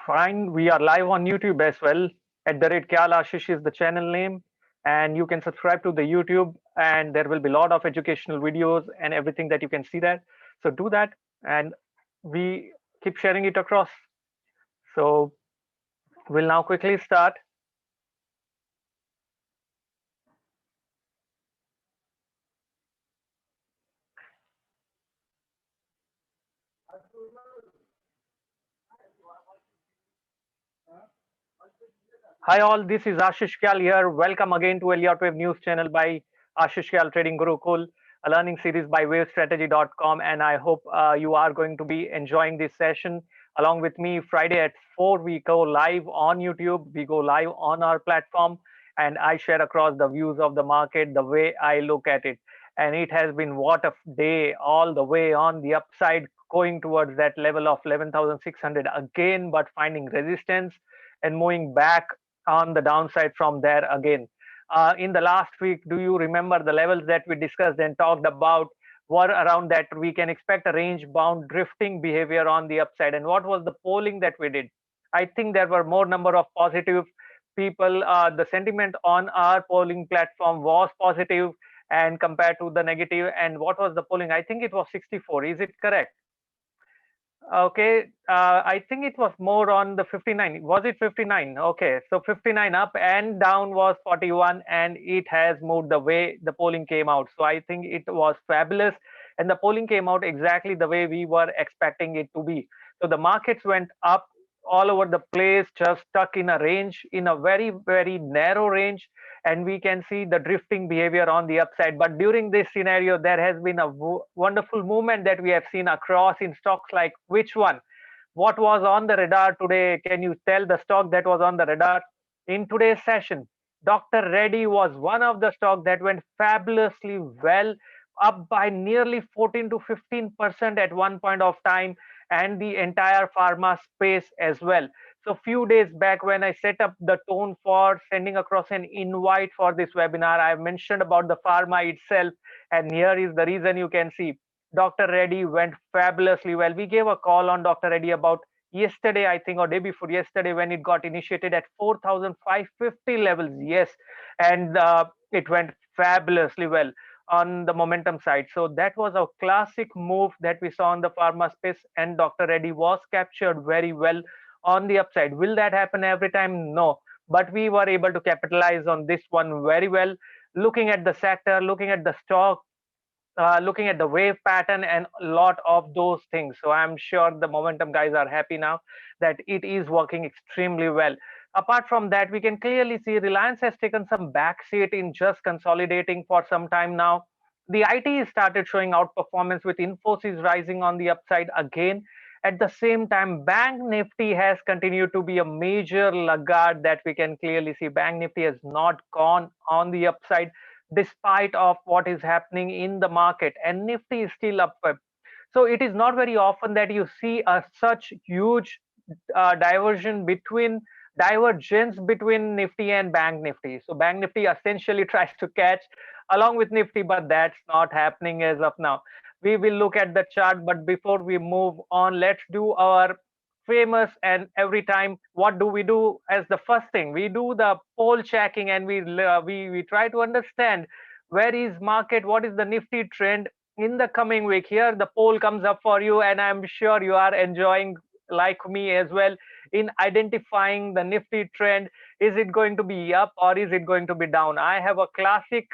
Fine, we are live on YouTube as well. At the rate Kyal Ashish is the channel name, and you can subscribe to the YouTube, and there will be a lot of educational videos and everything that you can see there. So do that, and we keep sharing it across. So we'll now quickly start. Hi all, this is Ashish Kyal here. Welcome again to Elliott Wave News channel by Ashish Kyal Trading Gurukul, a learning series by wavestrategy.com. And I hope you are going to be enjoying this session along with me. Friday at 4, we go live on YouTube. We go live on our platform and I share across the views of the market, the way I look at it. And it has been what a day all the way on the upside, going towards that level of 11,600 again, but finding resistance and moving back on the downside from there again. In the last week, do you remember the levels that we discussed and talked about were around that we can expect a range bound drifting behavior on the upside? And what was the polling that we did? I think there were more number of positive people. The sentiment on our polling platform was positive and compared to the negative. And what was the polling? I think it was 64. Is it correct? Okay, I think it was more on the 59. Was it 59? Okay, so 59 up and down was 41, and it has moved the way the polling came out. So I think it was fabulous, and the polling came out exactly the way we were expecting it to be. So the markets went up all over the place, just stuck in a range, in a very, very narrow range, and we can see the drifting behavior on the upside. But during this scenario, there has been a wonderful movement that we have seen across in stocks like which one? What was on the radar today? Can you tell the stock that was on the radar in today's session? Dr. Reddy was one of the stocks that went fabulously well, up by nearly 14 to 15% at one point of time, and the entire pharma space as well. So few days back when I set up the tone for sending across an invite for this webinar, I mentioned about the pharma itself, and here is the reason. You can see Dr. Reddy went fabulously well. We gave a call on Dr. Reddy about yesterday, I think, or day before yesterday, when it got initiated at 4,550 levels. Yes, and it went fabulously well on the momentum side. So that was a classic move that we saw in the pharma space, and Dr. Reddy was captured very well on the upside. Will that happen every time? No, but we were able to capitalize on this one very well. Looking at the sector, looking at the stock, looking at the wave pattern and a lot of those things. So I'm sure the momentum guys are happy now that it is working extremely well. Apart from that, we can clearly see Reliance has taken some backseat in just consolidating for some time now. The IT started showing outperformance with Infosys rising on the upside again. At the same time, Bank Nifty has continued to be a major laggard that we can clearly see. Bank Nifty has not gone on the upside despite of what is happening in the market, and Nifty is still up. So it is not very often that you see a such huge divergence between Nifty and Bank Nifty. So Bank Nifty essentially tries to catch along with Nifty, but that's not happening as of now. We will look at the chart, but before we move on, let's do our famous and every time what do we do as the first thing? We do the poll checking, and we try to understand where is market, what is the Nifty trend in the coming week. Here the poll comes up for you, and I'm sure you are enjoying like me as well in identifying the Nifty trend. Is it going to be up or is it going to be down? I have a classic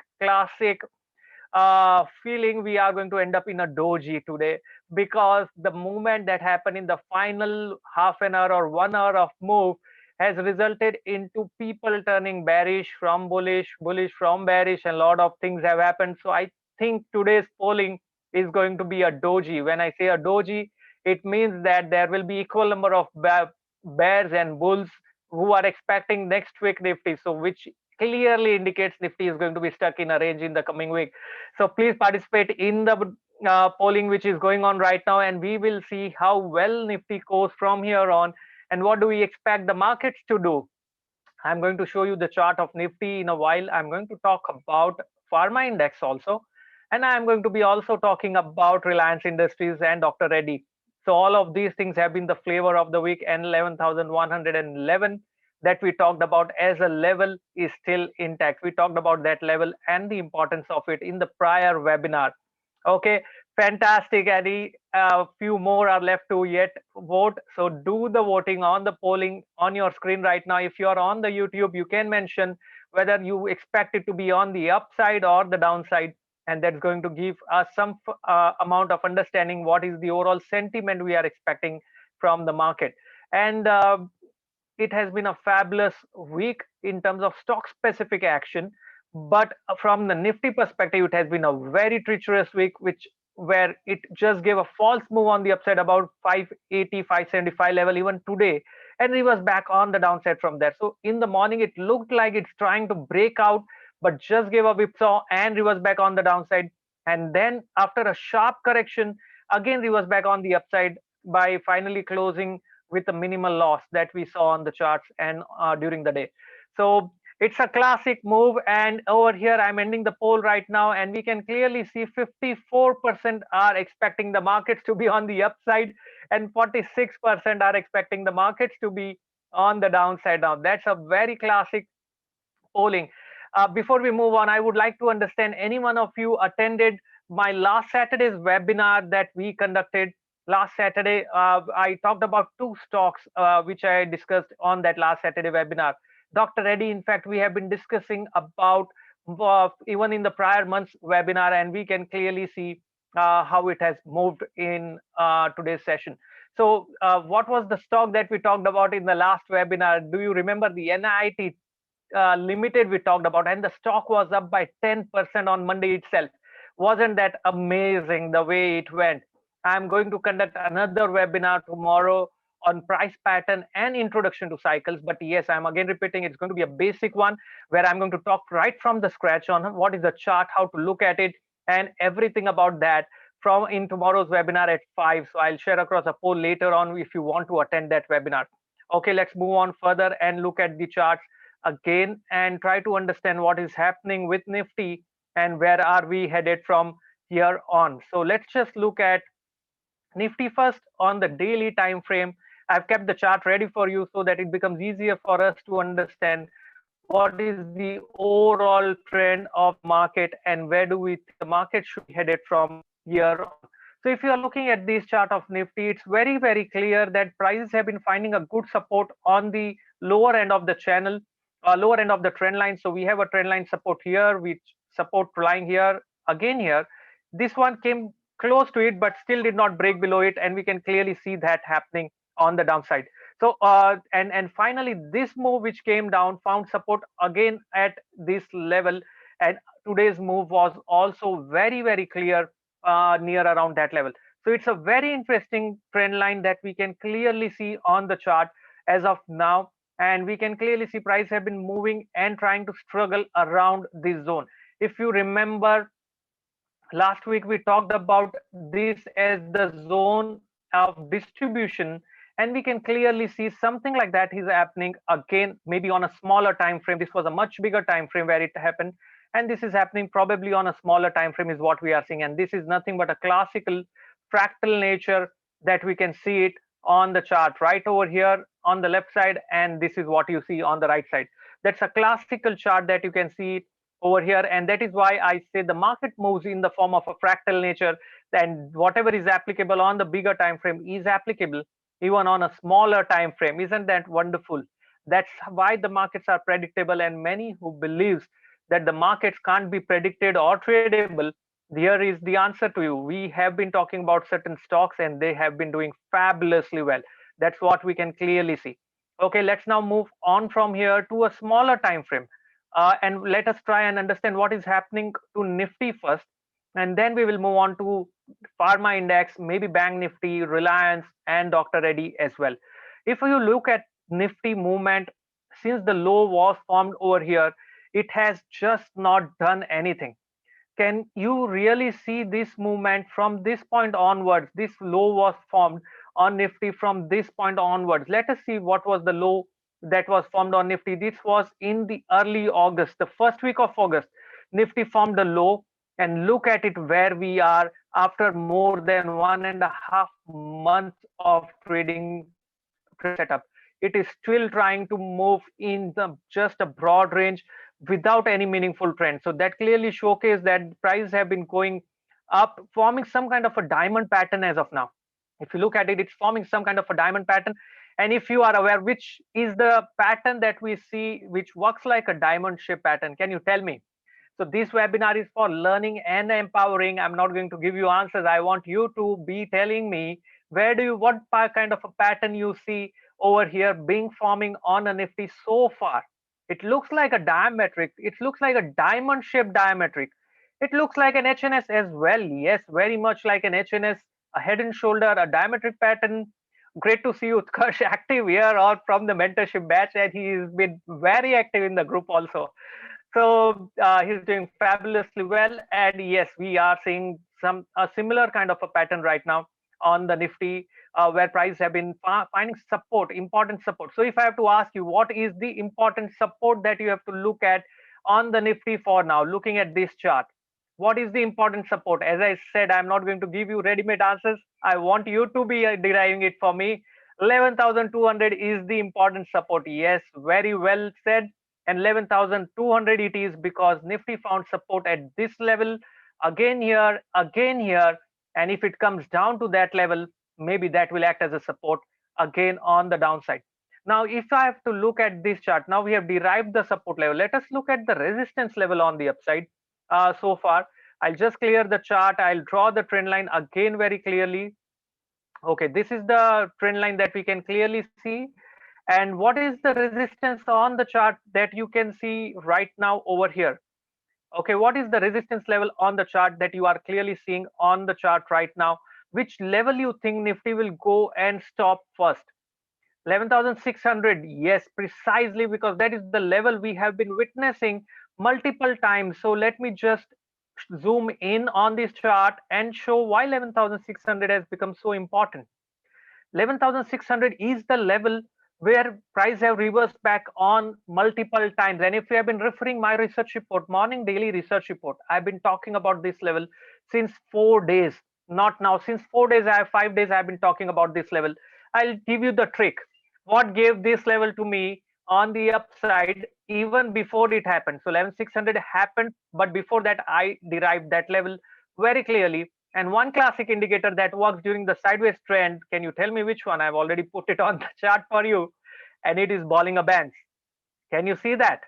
feeling we are going to end up in a doji today, because the movement that happened in the final half an hour or 1 hour of move has resulted into people turning bearish from bullish, bullish from bearish, and a lot of things have happened. So I think today's polling is going to be a doji. When I say a doji, it means that there will be equal number of bears and bulls who are expecting next week Nifty. So which clearly indicates Nifty is going to be stuck in a range in the coming week. So please participate in the polling which is going on right now, and we will see how well Nifty goes from here on and what do we expect the markets to do. I'm going to show you the chart of Nifty in a while. I'm going to talk about pharma index also, and I'm going to be also talking about Reliance Industries and Dr. Reddy. So all of these things have been the flavor of the week, and 11,111 that we talked about as a level is still intact. We talked about that level and the importance of it in the prior webinar. Okay, fantastic, Eddie. A few more are left to yet vote. So do the voting on the polling on your screen right now. If you're on the YouTube, you can mention whether you expect it to be on the upside or the downside. And that's going to give us some amount of understanding what is the overall sentiment we are expecting from the market. And it has been a fabulous week in terms of stock specific action, but from the Nifty perspective it has been a very treacherous week, which where it just gave a false move on the upside about 580 575 level even today, and it was back on the downside from there. So in the morning it looked like it's trying to break out, but just gave a whipsaw and reversed back on the downside, and then after a sharp correction again reversed back on the upside by finally closing with a minimal loss that we saw on the charts and during the day. So it's a classic move, and over here I'm ending the poll right now, and we can clearly see 54% are expecting the markets to be on the upside and 46% are expecting the markets to be on the downside. Now that's a very classic polling. Before we move on, I would like to understand, any one of you attended my last Saturday's webinar that we conducted last Saturday? I talked about two stocks which I discussed on that last Saturday webinar. Dr. Reddy, in fact, we have been discussing about even in the prior month's webinar, and we can clearly see how it has moved in today's session. So what was the stock that we talked about in the last webinar? Do you remember the NIT Limited we talked about, and the stock was up by 10% on Monday itself? Wasn't that amazing the way it went? I'm going to conduct another webinar tomorrow on price pattern and introduction to cycles, but yes, I'm again repeating, it's going to be a basic one where I'm going to talk right from the scratch on what is the chart, how to look at it, and everything about that from in tomorrow's webinar at 5. So I'll share across a poll later on if you want to attend that webinar. Okay, let's move on further and look at the charts again and try to understand what is happening with Nifty and where are we headed from here on. So let's just look at Nifty first on the daily time frame. I've kept the chart ready for you so that it becomes easier for us to understand what is the overall trend of market and where do we think the market should be headed from here on. So if you are looking at this chart of Nifty, it's very, very clear that prices have been finding a good support on the lower end of the channel, lower end of the trend line. So we have a trend line support here, which support lying here, again here. This one came close to it, but still did not break below it, and we can clearly see that happening on the downside. So and finally this move which came down found support again at this level, and today's move was also very, very clear near around that level. So it's a very interesting trend line that we can clearly see on the chart as of now, and we can clearly see price have been moving and trying to struggle around this zone. If you remember, last week we talked about this as the zone of distribution, and we can clearly see something like that is happening again, maybe on a smaller time frame. This was a much bigger time frame where it happened, and this is happening probably on a smaller time frame is what we are seeing. And this is nothing but a classical fractal nature that we can see it on the chart right over here on the left side, and this is what you see on the right side. That's a classical chart that you can see over here, and that is why I say the market moves in the form of a fractal nature, and whatever is applicable on the bigger time frame is applicable even on a smaller time frame. Isn't that wonderful? That's why the markets are predictable, and many who believes that the markets can't be predicted or tradable, here is the answer to you. We have been talking about certain stocks and they have been doing fabulously well. That's what we can clearly see. Okay, let's now move on from here to a smaller time frame, and let us try and understand what is happening to Nifty first, and then we will move on to Pharma Index, maybe Bank Nifty, Reliance, and Dr. Reddy as well. If you look at Nifty movement, since the low was formed over here, it has just not done anything. Can you really see this movement from this point onwards? This low was formed on Nifty from this point onwards. Let us see what was the low that was formed on Nifty. This was in the early August, the first week of August. Nifty formed a low, and look at it where we are after more than 1.5 months of trading setup. It is still trying to move in the just a broad range without any meaningful trend. So that clearly showcases that prices have been going up, forming some kind of a diamond pattern as of now. If you look at it, it's forming some kind of a diamond pattern. And if you are aware, which is the pattern that we see, which works like a diamond shape pattern, can you tell me? So this webinar is for learning and empowering. I'm not going to give you answers. I want you to be telling me what kind of a pattern you see over here being forming on a Nifty so far. It looks like a diametric. It looks like a diamond shaped diametric. It looks like an HNS as well. Yes, very much like an HNS, a head and shoulder, a diametric pattern. Great to see Utkarsh active here or from the mentorship batch, and he's been very active in the group also. So he's doing fabulously well, and yes, we are seeing a similar kind of a pattern right now on the Nifty, where prices have been finding support, important support. So if I have to ask you, what is the important support that you have to look at on the Nifty for now, looking at this chart? What is the important support? As I said, I'm not going to give you ready-made answers. I want you to be deriving it for me. 11,200 is the important support. Yes, very well said. And 11,200 it is, because Nifty found support at this level, again here, and if it comes down to that level, maybe that will act as a support again on the downside. Now if I have to look at this chart, now we have derived the support level. Let us look at the resistance level on the upside. So far, I'll just clear the chart. I'll draw the trend line again very clearly. Okay, this is the trend line that we can clearly see. And what is the resistance on the chart that you can see right now over here? Okay, what is the resistance level on the chart that you are clearly seeing on the chart right now? Which level you think Nifty will go and stop first? 11,600. Yes, precisely, because that is the level we have been witnessing multiple times. So let me just zoom in on this chart and show why 11,600 has become so important. 11,600 is the level where price have reversed back on multiple times. And if you have been referring my research report, morning daily research report, I've been talking about this level since 4 days. Not now, since 4 days, I have 5 days, I've been talking about this level. I'll give you the trick. What gave this level to me on the upside even before it happened? So 11,600 happened, but before that, I derived that level very clearly. And one classic indicator that works during the sideways trend, can you tell me which one? I've already put it on the chart for you, and it is Bollinger Bands. Can you see that?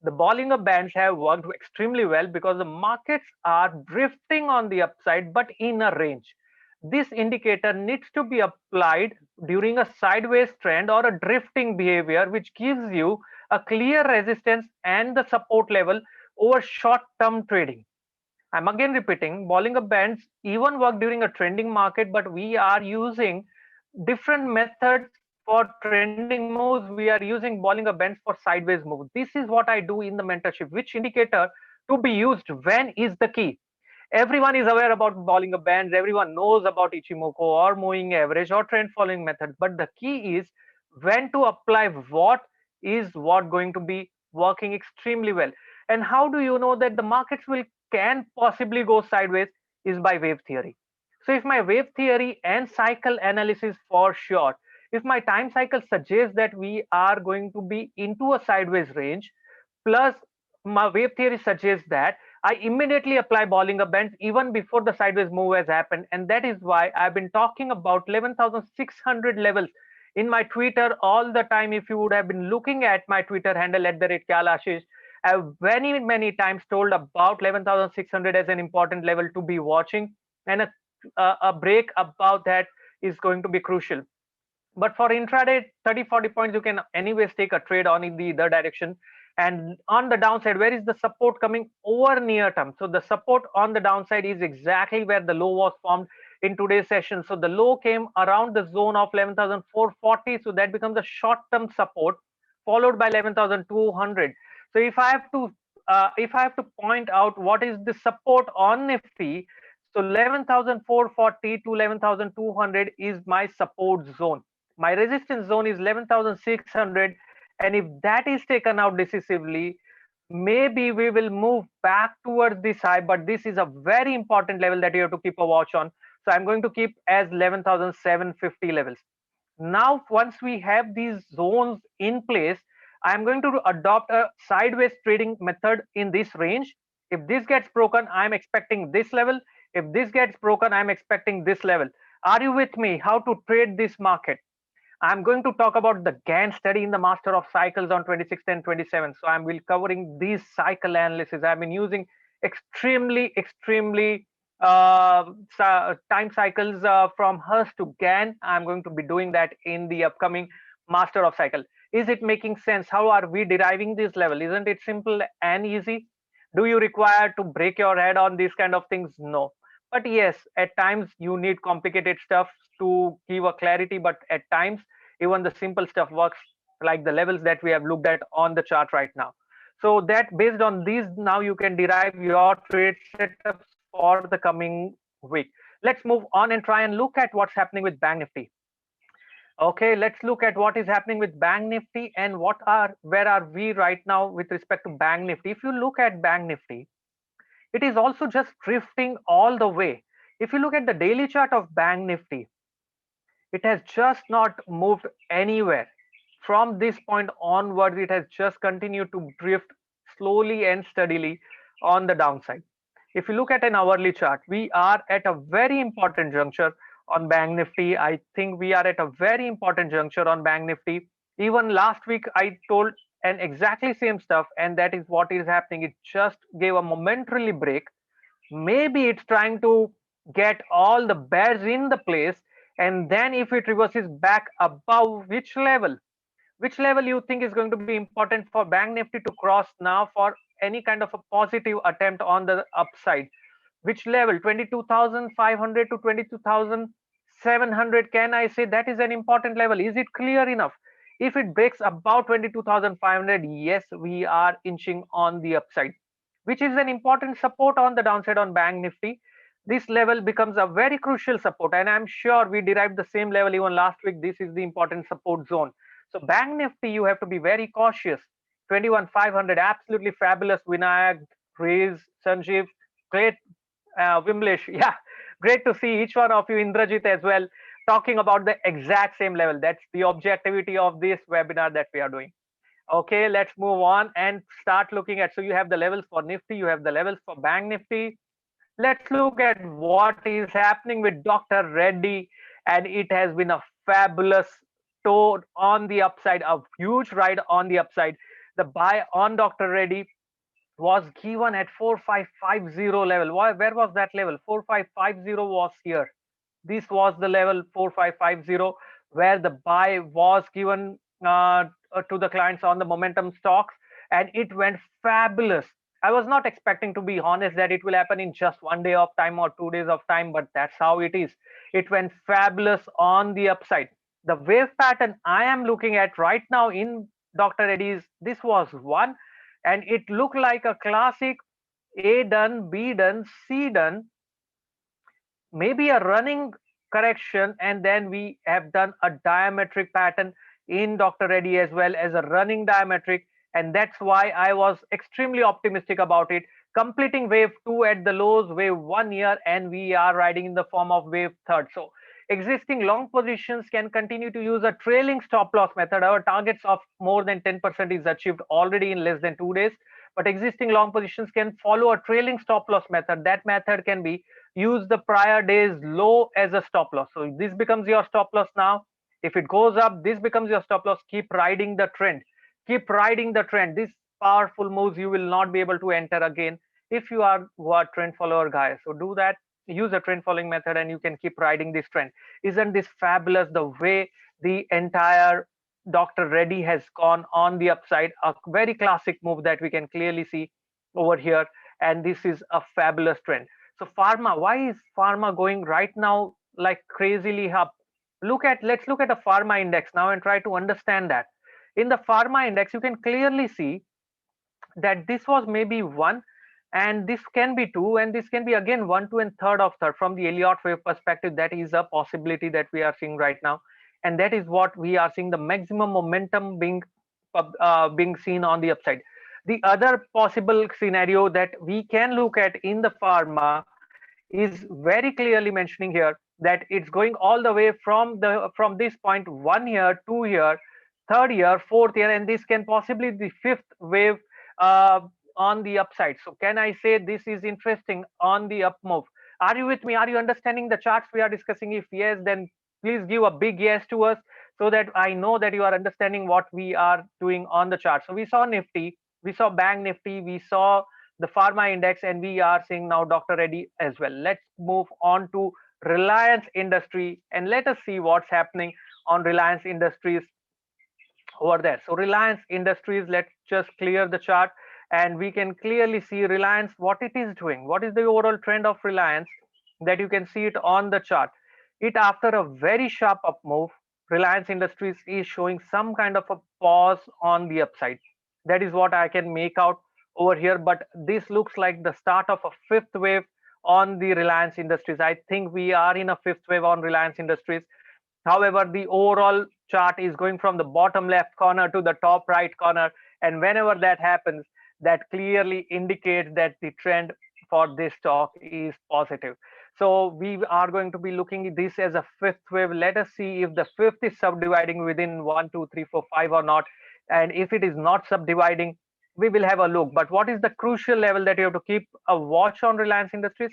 The Bollinger Bands have worked extremely well because the markets are drifting on the upside, but in a range. This indicator needs to be applied during a sideways trend or a drifting behavior, which gives you a clear resistance and the support level over short-term trading. I'm again repeating, Bollinger Bands even work during a trending market, but we are using different methods for trending moves. We are using Bollinger Bands for sideways move. This is what I do in the mentorship. Which indicator to be used when is the key. Everyone is aware about Bollinger Bands. Everyone knows about Ichimoku or moving average or trend following method. But the key is when to apply what is what going to be working extremely well. And how do you know that the markets can possibly go sideways is by wave theory. So if my wave theory and cycle analysis for sure, if my time cycle suggests that we are going to be into a sideways range, plus my wave theory suggests that, I immediately apply Bollinger Bands even before the sideways move has happened. And that is why I've been talking about 11,600 levels in my Twitter all the time. If you would have been looking at my Twitter handle at the rate Kailashish, I've many times told about 11,600 as an important level to be watching, and a break above that is going to be crucial. But for intraday 30-40 points, you can anyways take a trade on in the other direction. And on the downside, where is the support coming over near term? So the support on the downside is exactly where the low was formed in today's session. So the low came around the zone of 11,440. So that becomes a short term support, followed by 11,200. So if I have to point out what is the support on Nifty, so 11,440 to 11,200 is my support zone. My resistance zone is 11,600, and if that is taken out decisively, maybe we will move back towards this high, but this is a very important level that you have to keep a watch on. So I'm going to keep as 11,750 levels. Now, once we have these zones in place, I'm going to adopt a sideways trading method in this range. If this gets broken, I'm expecting this level. If this gets broken, I'm expecting this level. Are you with me? How to trade this market? I'm going to talk about the Gann study in the Master of Cycles on 26th and 27th. So I'm will covering these cycle analysis. I've been using extremely time cycles from Hurst to Gann. I'm going to be doing that in the upcoming Master of Cycle. Is it making sense? How are we deriving this level? Isn't it simple and easy? Do you require to break your head on these kind of things? No. But yes, at times you need complicated stuff to give a clarity, but at times even the simple stuff works, like the levels that we have looked at on the chart right now. So that based on these, now you can derive your trade setups for the coming week. Let's move on and try and look at what's happening with Bank Nifty. Okay, let's look at what is happening with Bank Nifty and where are we right now with respect to Bank Nifty. If you look at Bank Nifty, it is also just drifting all the way. If you look at the daily chart of Bank Nifty, it has just not moved anywhere. From this point onwards, it has just continued to drift slowly and steadily on the downside. If you look at an hourly chart, we are at a very important juncture on Bank Nifty. I think we are at a very important juncture on Bank Nifty. Even last week, I told an exactly same stuff, and that is what is happening. It just gave a momentarily break. Maybe it's trying to get all the bears in the place, and then if it reverses back above which level you think is going to be important for Bank Nifty to cross now for any kind of a positive attempt on the upside? Which level? 22,500 to 22,700? Can I say that is an important level? Is it clear enough? If it breaks above 22,500, yes, we are inching on the upside, which is an important support on the downside on Bank Nifty. This level becomes a very crucial support, and I'm sure we derived the same level even last week. This is the important support zone. So Bank Nifty, you have to be very cautious. 21,500, absolutely fabulous. Vinayak, Riz, Sanjeev, great. Wimlish, yeah, great to see each one of you. Indrajit as well, talking about the exact same level. That's the objectivity of this webinar that we are doing. Okay, let's move on and start looking at. So you have the levels for Nifty, you have the levels for Bank Nifty. Let's look at what is happening with Dr. Reddy, and it has been a fabulous toad on the upside, a huge ride on the upside. The buy on Dr. Reddy was given at 4550 level. Where was that level? 4550 was here. This was the level 4550 where the buy was given to the clients on the momentum stocks, and it went fabulous. I was not expecting, to be honest, that it will happen in just 1 day of time or 2 days of time, but that's how it is. It went fabulous on the upside. The wave pattern I am looking at right now in Dr. Reddy's, this was one, and it looked like a classic A done, B done, C done, maybe a running correction, and then we have done a diametric pattern in Dr. Reddy as well as a running diametric, and that's why I was extremely optimistic about it. Completing wave 2 at the lows, wave 1 here, and we are riding in the form of wave 3rd. So existing long positions can continue to use a trailing stop loss method. Our targets of more than 10% is achieved already in less than 2 days, but existing long positions can follow a trailing stop loss method. That method can be use the prior day's low as a stop loss. So this becomes your stop loss now. If it goes up, this becomes your stop loss. Keep riding the trend. Keep riding the trend. These powerful moves you will not be able to enter again if you are trend follower guy. So do that. Use a trend following method, and you can keep riding this trend. Isn't this fabulous the way the entire Dr. Reddy has gone on the upside? A very classic move that we can clearly see over here, and this is a fabulous trend. So pharma, why is pharma going right now like crazily up? Let's look at a pharma index now and try to understand that. In the pharma index, you can clearly see that this was maybe 1, and this can be 2, and this can be again 1, 2, and third of third. From the Elliott wave perspective, that is a possibility that we are seeing right now, and that is what we are seeing, the maximum momentum being seen on the upside. The other possible scenario that we can look at in the pharma is very clearly mentioning here that it's going all the way from this point 1 year, 2 year, third year, fourth year, and this can possibly the fifth wave uh, on the upside. So can I say this is interesting on the up move? Are you with me? Are you understanding the charts we are discussing? If yes, then please give a big yes to us so that I know that you are understanding what we are doing on the chart. So we saw Nifty, we saw Bank Nifty, we saw the pharma index, and we are seeing now Dr. Reddy as well. Let's move on to Reliance Industry and let us see what's happening on Reliance Industries over there. So Reliance Industries, let's just clear the chart and we can clearly see Reliance, what it is doing. What is the overall trend of Reliance that you can see it on the chart. It after a very sharp up move, Reliance Industries is showing some kind of a pause on the upside. That is what I can make out over here. But this looks like the start of a fifth wave on the Reliance Industries. I think we are in a fifth wave on Reliance Industries. However, the overall chart is going from the bottom left corner to the top right corner. And whenever that happens, that clearly indicates that the trend for this stock is positive. So we are going to be looking at this as a fifth wave. Let us see if the fifth is subdividing within 1, 2, 3, 4, 5 or not. And if it is not subdividing, we will have a look. But what is the crucial level that you have to keep a watch on Reliance Industries?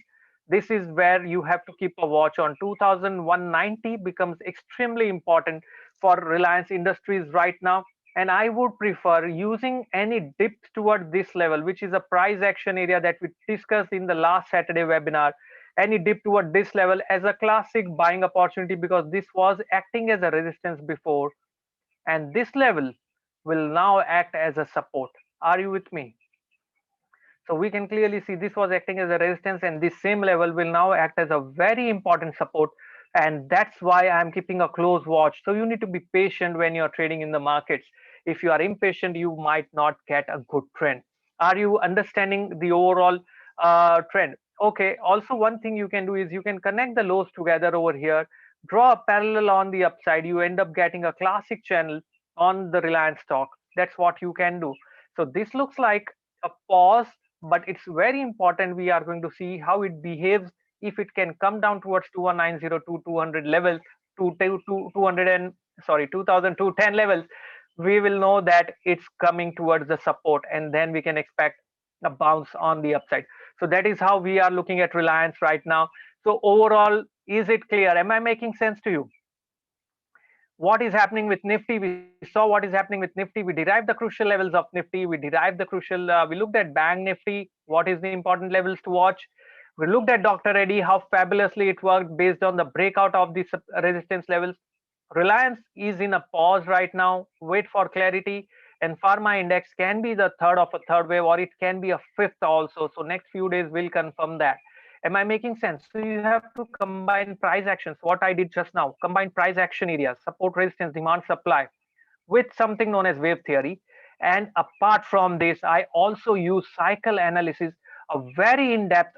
This is where you have to keep a watch on. 2190 becomes extremely important for Reliance Industries right now. And I would prefer using any dips toward this level, which is a price action area that we discussed in the last Saturday webinar. Any dip toward this level as a classic buying opportunity, because this was acting as a resistance before, and this level will now act as a support. Are you with me? So we can clearly see this was acting as a resistance, and this same level will now act as a very important support. And that's why I'm keeping a close watch. So you need to be patient when you're trading in the markets. If you are impatient, you might not get a good trend. Are you understanding the overall trend? Okay. Also, one thing you can do is you can connect the lows together over here, draw a parallel on the upside. You end up getting a classic channel on the Reliance stock. That's what you can do. So this looks like a pause, but it's very important. We are going to see how it behaves if it can come down towards 21902 200 levels to 200 and sorry 2210 levels. We will know that it's coming towards the support, and then we can expect a bounce on the upside. So that is how we are looking at Reliance right now. So overall, is it clear? Am I making sense to you? What is happening with Nifty? We saw what is happening with Nifty. We derived the crucial levels of Nifty. We derived the crucial, we looked at Bank Nifty. What is the important levels to watch? We looked at Dr. Reddy, how fabulously it worked based on the breakout of the resistance levels. Reliance is in a pause right now. Wait for clarity. And Pharma Index can be the third of a third wave, or it can be a fifth also. So next few days will confirm that. Am I making sense? So you have to combine price actions, what I did just now, combine price action areas, support, resistance, demand, supply, with something known as wave theory. And apart from this, I also use cycle analysis, a very in-depth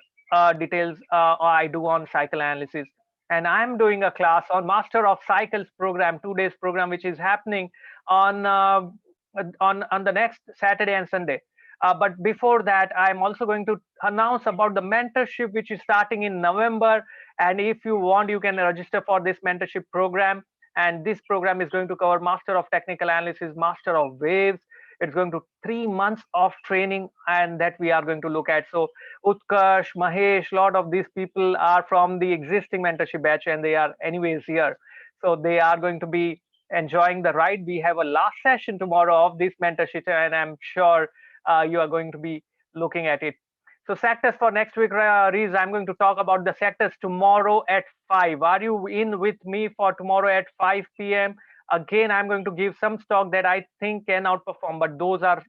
details I do on cycle analysis. And I'm doing a class on Master of Cycles program, 2 days program, which is happening on the next Saturday and Sunday. But before that, I'm also going to announce about the mentorship, which is starting in November. And if you want, you can register for this mentorship program. And this program is going to cover Master of Technical Analysis, Master of Waves. It's going to 3 months of training, and that we are going to look at. So Utkarsh, Mahesh, a lot of these people are from the existing mentorship batch, and they are anyways here. So they are going to be enjoying the ride. We have a last session tomorrow of this mentorship, and I'm sure you are going to be looking at it. So sectors for next week, Rees, I'm going to talk about the sectors tomorrow at 5. Are you in with me for tomorrow at 5 p.m.? Again, I'm going to give some stock that I think can outperform, but those are,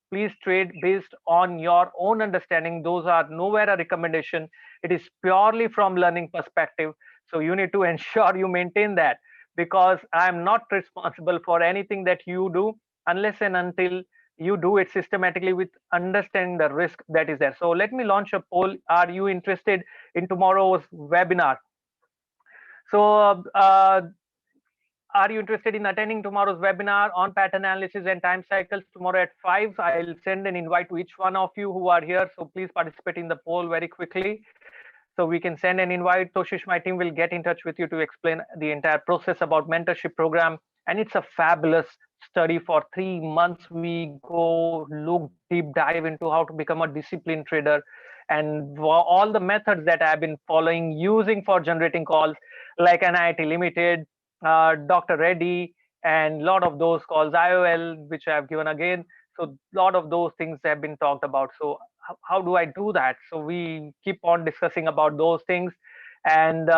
please trade based on your own understanding. Those are nowhere a recommendation. It is purely from learning perspective. So you need to ensure you maintain that, because I'm not responsible for anything that you do unless and until you do it systematically with understanding the risk that is there. So let me launch a poll. Are you interested in tomorrow's webinar? So are you interested in attending tomorrow's webinar on pattern analysis and time cycles tomorrow at 5? I'll send an invite to each one of you who are here. So please participate in the poll very quickly. So we can send an invite. Toshish, my team will get in touch with you to explain the entire process about mentorship program. And it's a fabulous study. For 3 months. We go look deep dive into how to become a disciplined trader and all the methods that I've been following using for generating calls, like NIT Limited, Dr. Reddy, and a lot of those calls, IOL, which I've given again. So a lot of those things have been talked about. So how do I do that? So we keep on discussing about those things. And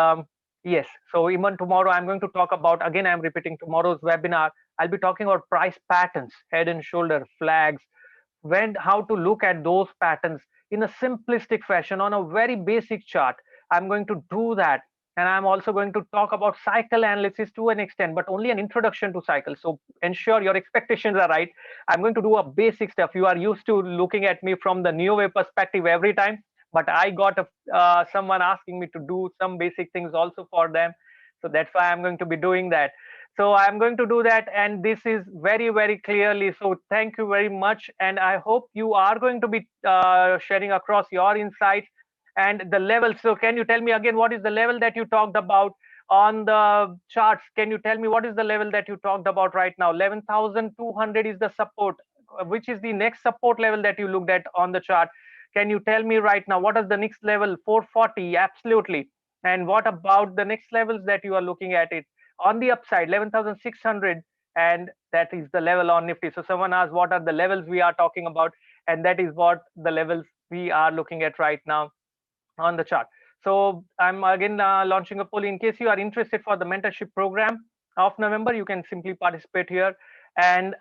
yes, so even tomorrow I'm going to talk about, again, I'm repeating tomorrow's webinar. I'll be talking about price patterns, head and shoulder, flags, how to look at those patterns in a simplistic fashion on a very basic chart. I'm going to do that. And I'm also going to talk about cycle analysis to an extent, but only an introduction to cycles. So ensure your expectations are right. I'm going to do a basic stuff. You are used to looking at me from the new way perspective every time, but I got someone asking me to do some basic things also for them. So that's why I'm going to be doing that. So I'm going to do that, and this is very, very clearly. So thank you very much, and I hope you are going to be sharing across your insights and the level. So can you tell me again, what is the level that you talked about on the charts? Can you tell me what is the level that you talked about right now? 11,200 is the support. Which is the next support level that you looked at on the chart? Can you tell me right now, what is the next level? 440, absolutely. And what about the next levels that you are looking at it? On the upside, 11,600, and that is the level on Nifty. So someone asked, what are the levels we are talking about? And that is what the levels we are looking at right now on the chart. So I'm again launching a poll. In case you are interested for the mentorship program of November, you can simply participate here. And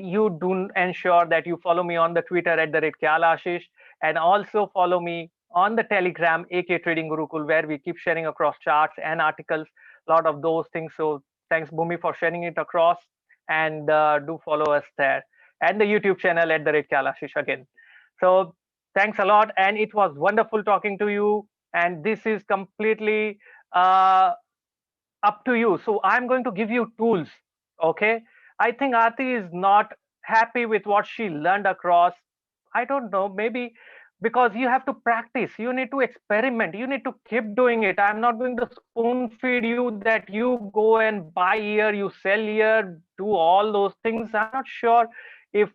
you do ensure that you follow me on the Twitter at @KyalAshish, and also follow me on the Telegram AK Trading Gurukul, where we keep sharing across charts and articles, a lot of those things. So thanks Bhumi for sharing it across, and do follow us there, and the YouTube channel at @KyalAshish again. So thanks a lot, and it was wonderful talking to you. And this is completely up to you. So I'm going to give you tools. Okay, I think Aarti is not happy with what she learned across. I don't know, maybe because you have to practice, you need to experiment, you need to keep doing it. I'm not going to spoon feed you that you go and buy here, you sell here, do all those things. I'm not sure if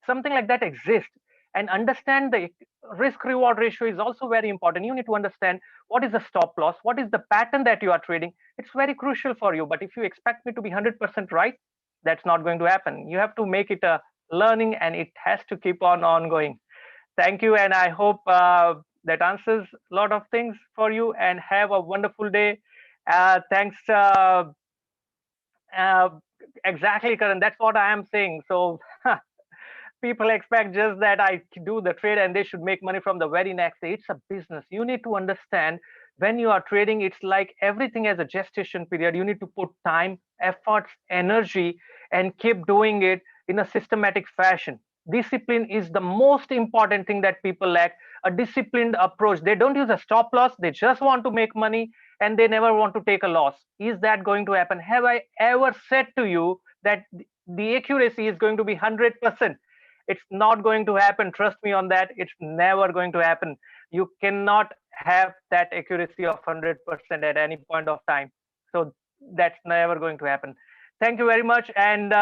something like that exists. And understand the risk reward ratio is also very important. You need to understand what is the stop loss, what is the pattern that you are trading. It's very crucial for you. But if you expect me to be 100% right, that's not going to happen. You have to make it a learning, and it has to keep on ongoing. Thank you, and I hope that answers a lot of things for you, and have a wonderful day. Thanks. Exactly, Karan. That's what I am saying. So people expect just that I do the trade and they should make money from the very next day. It's a business. You need to understand, when you are trading, it's like everything has a gestation period. You need to put time, efforts, energy, and keep doing it in a systematic fashion. Discipline is the most important thing that people lack. A disciplined approach. They don't use a stop loss. They just want to make money, and they never want to take a loss. Is that going to happen? Have I ever said to you that the accuracy is going to be 100%? It's not going to happen. Trust me on that. It's never going to happen. You cannot have that accuracy of 100% at any point of time. So that's never going to happen. Thank you very much, and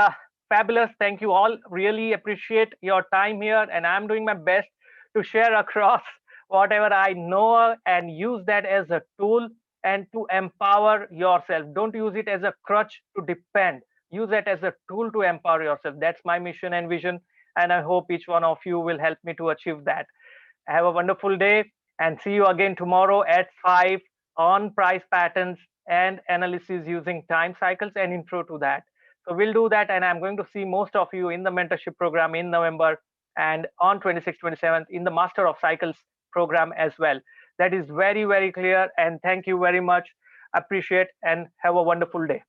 fabulous. Thank you all. Really appreciate your time here, and I'm doing my best to share across whatever I know, and use that as a tool and to empower yourself. Don't use it as a crutch to depend. Use it as a tool to empower yourself. That's my mission and vision, and I hope each one of you will help me to achieve that. Have a wonderful day, and see you again tomorrow at 5 on price patterns and analysis using time cycles and intro to that. So we'll do that, and I'm going to see most of you in the mentorship program in November, and on 26th, 27th in the Master of Cycles program as well. That is very, very clear, and thank you very much. Appreciate, and have a wonderful day.